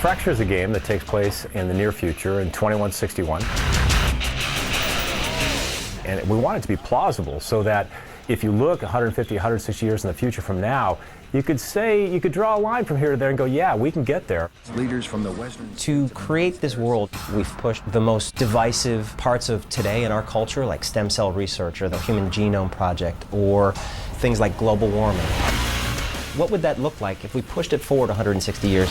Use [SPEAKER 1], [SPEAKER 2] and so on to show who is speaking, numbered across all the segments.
[SPEAKER 1] Fracture is a game that takes place in the near future in 2161. And we want it to be plausible so that if you look 150, 160 years in the future from now, you could draw a line from here to there and go, yeah, we can get there.
[SPEAKER 2] Leaders from the Western...
[SPEAKER 3] To create this world, we've pushed the most divisive parts of today in our culture, like stem cell research or the Human Genome Project, or things like global warming. What would that look like if we pushed it forward 160 years?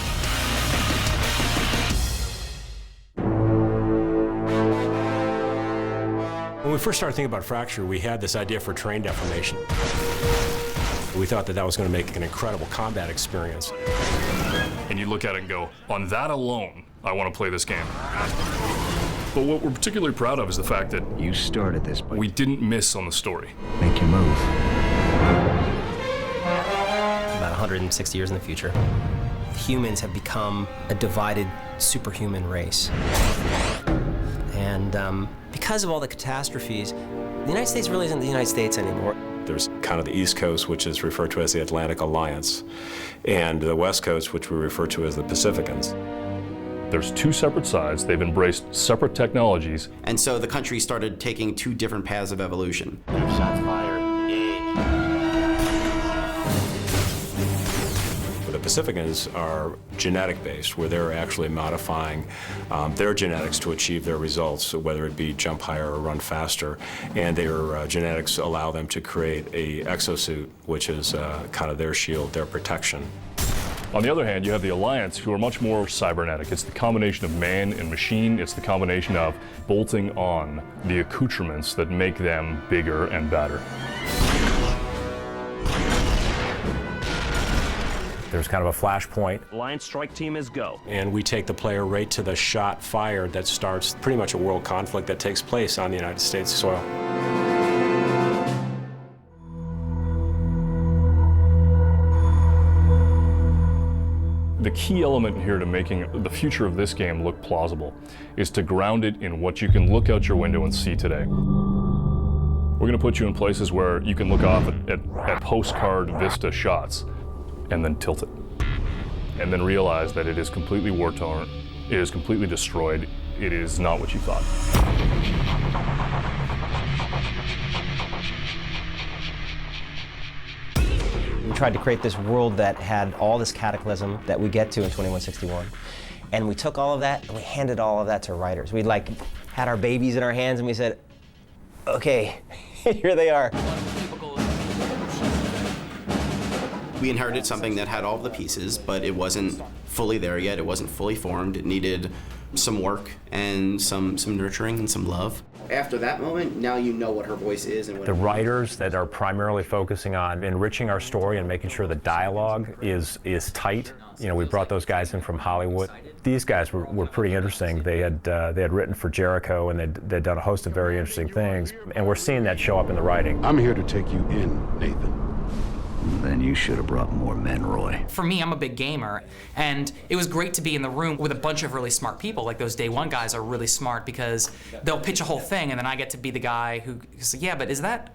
[SPEAKER 4] When we first started thinking about Fracture, we had this idea for terrain deformation. We thought that that was going to make an incredible combat experience.
[SPEAKER 5] And you look at it and go, on that alone, I want to play this game. But what we're particularly proud of is the fact that
[SPEAKER 2] You started this, but
[SPEAKER 5] we didn't miss on the story.
[SPEAKER 2] make your move.
[SPEAKER 3] About 160 years in the future, humans have become a divided superhuman race. And because of all the catastrophes, the United States really isn't the United States anymore.
[SPEAKER 4] There's kind of the East Coast, which is referred to as the Atlantic Alliance, and the West Coast, which we refer to as the Pacificans.
[SPEAKER 5] There's two separate sides. They've embraced separate technologies.
[SPEAKER 6] And so the country started taking two different paths of evolution.
[SPEAKER 7] Shots fired.
[SPEAKER 4] The Pacificans are genetic-based, where they're actually modifying their genetics to achieve their results, whether it be jump higher or run faster. And their genetics allow them to create a exosuit, which is kind of their shield, their protection.
[SPEAKER 5] On the other hand, you have the Alliance, who are much more cybernetic. It's the combination of man and machine. It's the combination of bolting on the accoutrements that make them bigger and badder.
[SPEAKER 1] There's kind of a flashpoint.
[SPEAKER 7] Alliance strike team is go.
[SPEAKER 4] And we take the player right to the shot fired that starts pretty much a world conflict that takes place on the United States soil.
[SPEAKER 5] The key element here to making the future of this game look plausible is to ground it in what you can look out your window and see today. We're going to put you in places where you can look off at postcard vista shots and then tilt it. And then realize that it is completely war-torn, it is completely destroyed, it is not what you thought.
[SPEAKER 3] We tried to create this world that had all this cataclysm that we get to in 2161. And we took all of that and we handed all of that to writers. We had our babies in our hands and we said, okay, here they are.
[SPEAKER 6] We inherited something that had all the pieces, but it wasn't fully there yet. It wasn't fully formed. It needed some work and some nurturing and some love. After that moment, now you know what her voice is and what
[SPEAKER 1] The writers that are primarily focusing on enriching our story and making sure the dialogue is tight. You know, we brought those guys in from Hollywood. These guys were pretty interesting. They had written for Jericho, and they'd done a host of very interesting things. And we're seeing that show up in the writing.
[SPEAKER 8] I'm here to take you in, Nathan.
[SPEAKER 2] Then you should have brought more men, Roy.
[SPEAKER 9] For me, I'm a big gamer, and it was great to be in the room with a bunch of really smart people. Like those Day One guys are really smart because they'll pitch a whole thing, and then I get to be the guy who says, yeah, but is that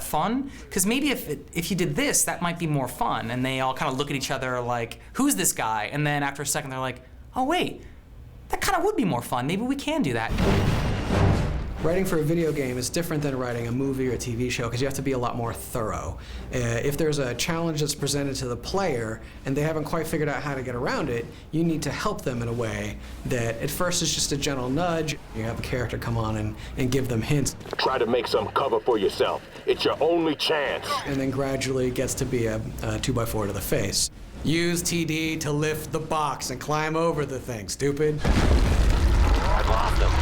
[SPEAKER 9] fun? Because maybe if you did this, that might be more fun. And they all kind of look at each other like, who's this guy? And then after a second, they're like, oh wait, that kind of would be more fun. Maybe we can do that.
[SPEAKER 10] Writing for a video game is different than writing a movie or a TV show because you have to be a lot more thorough. If there's a challenge that's presented to the player and they haven't quite figured out how to get around it, you need to help them in a way that at first is just a gentle nudge. You have a character come on and give them hints.
[SPEAKER 7] Try to make some cover for yourself. It's your only chance.
[SPEAKER 10] And then gradually gets to be a 2x4 to the face. Use TD to lift the box and climb over the thing, stupid.
[SPEAKER 7] I've lost them.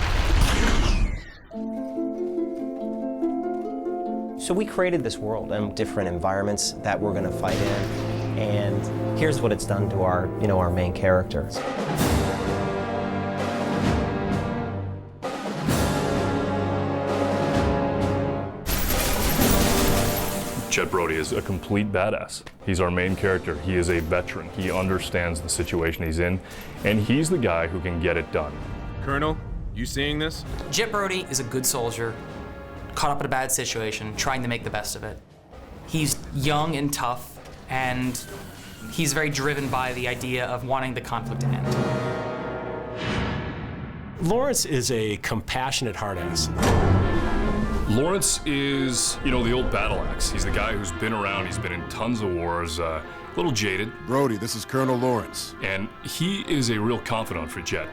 [SPEAKER 3] So we created this world and different environments that we're going to fight in, and here's what it's done to our main characters.
[SPEAKER 5] Jet Brody is a complete badass. He's our main character. He is a veteran. He understands the situation he's in, and he's the guy who can get it done.
[SPEAKER 11] Colonel, you seeing this?
[SPEAKER 9] Jet Brody is a good soldier, caught up in a bad situation, trying to make the best of it. He's young and tough, and he's very driven by the idea of wanting the conflict to end.
[SPEAKER 12] Lawrence is a compassionate hard ass.
[SPEAKER 5] Lawrence is, the old battle axe. He's the guy who's been around, he's been in tons of wars, a little jaded.
[SPEAKER 8] Brody, this is Colonel Lawrence.
[SPEAKER 5] And he is a real confidant for Jet.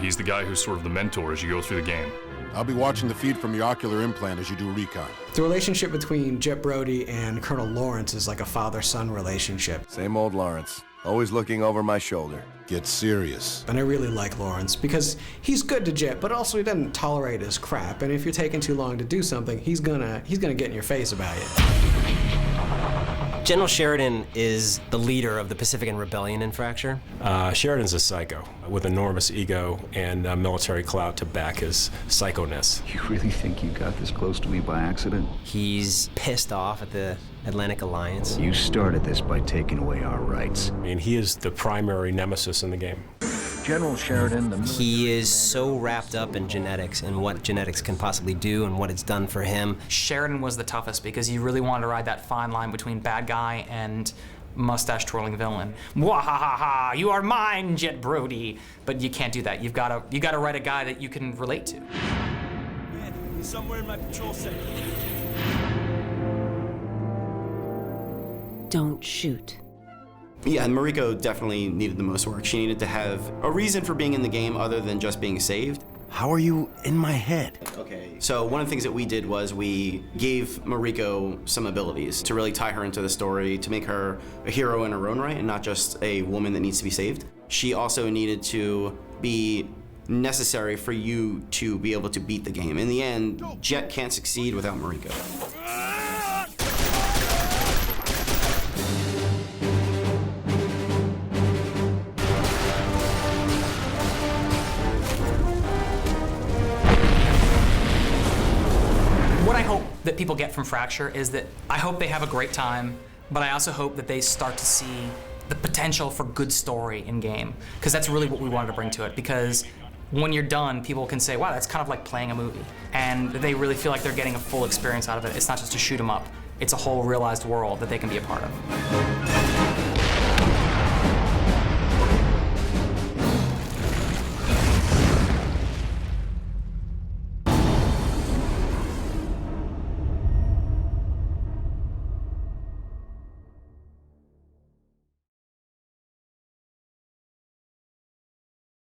[SPEAKER 5] He's the guy who's sort of the mentor as you go through the game.
[SPEAKER 8] I'll be watching the feed from your ocular implant as you do recon.
[SPEAKER 10] The relationship between Jet Brody and Colonel Lawrence is like a father-son relationship.
[SPEAKER 13] Same old Lawrence, always looking over my shoulder.
[SPEAKER 8] Get serious.
[SPEAKER 10] And I really like Lawrence because he's good to Jet, but also he doesn't tolerate his crap. And if you're taking too long to do something, he's gonna get in your face about it.
[SPEAKER 3] General Sheridan is the leader of the Pacifican Rebellion in Fracture.
[SPEAKER 12] Sheridan's a psycho with enormous ego and military clout to back his psychoness.
[SPEAKER 2] You really think you got this close to me by accident?
[SPEAKER 3] He's pissed off at the Atlantic Alliance.
[SPEAKER 2] You started this by taking away our rights.
[SPEAKER 12] I mean, he is the primary nemesis in the game.
[SPEAKER 2] General Sheridan,
[SPEAKER 3] He is so wrapped up in genetics and what genetics can possibly do and what it's done for him.
[SPEAKER 9] Sheridan was the toughest because you really wanted to ride that fine line between bad guy and mustache-twirling villain. Mwahaha! You are mine, Jet Brody. But you can't do that. You've got to write a guy that you can relate to.
[SPEAKER 14] Man, he's somewhere in my patrol sector.
[SPEAKER 15] Don't shoot.
[SPEAKER 6] Yeah, and Mariko definitely needed the most work. She needed to have a reason for being in the game other than just being saved.
[SPEAKER 13] How are you in my head?
[SPEAKER 6] Okay. So one of the things that we did was we gave Mariko some abilities to really tie her into the story, to make her a hero in her own right and not just a woman that needs to be saved. She also needed to be necessary for you to be able to beat the game. In the end, Jet can't succeed without Mariko.
[SPEAKER 9] What I hope that people get from Fracture is that I hope they have a great time, but I also hope that they start to see the potential for good story in game, because that's really what we wanted to bring to it. Because when you're done, people can say, wow, that's kind of like playing a movie. And they really feel like they're getting a full experience out of it. It's not just a shoot 'em up. It's a whole realized world that they can be a part of.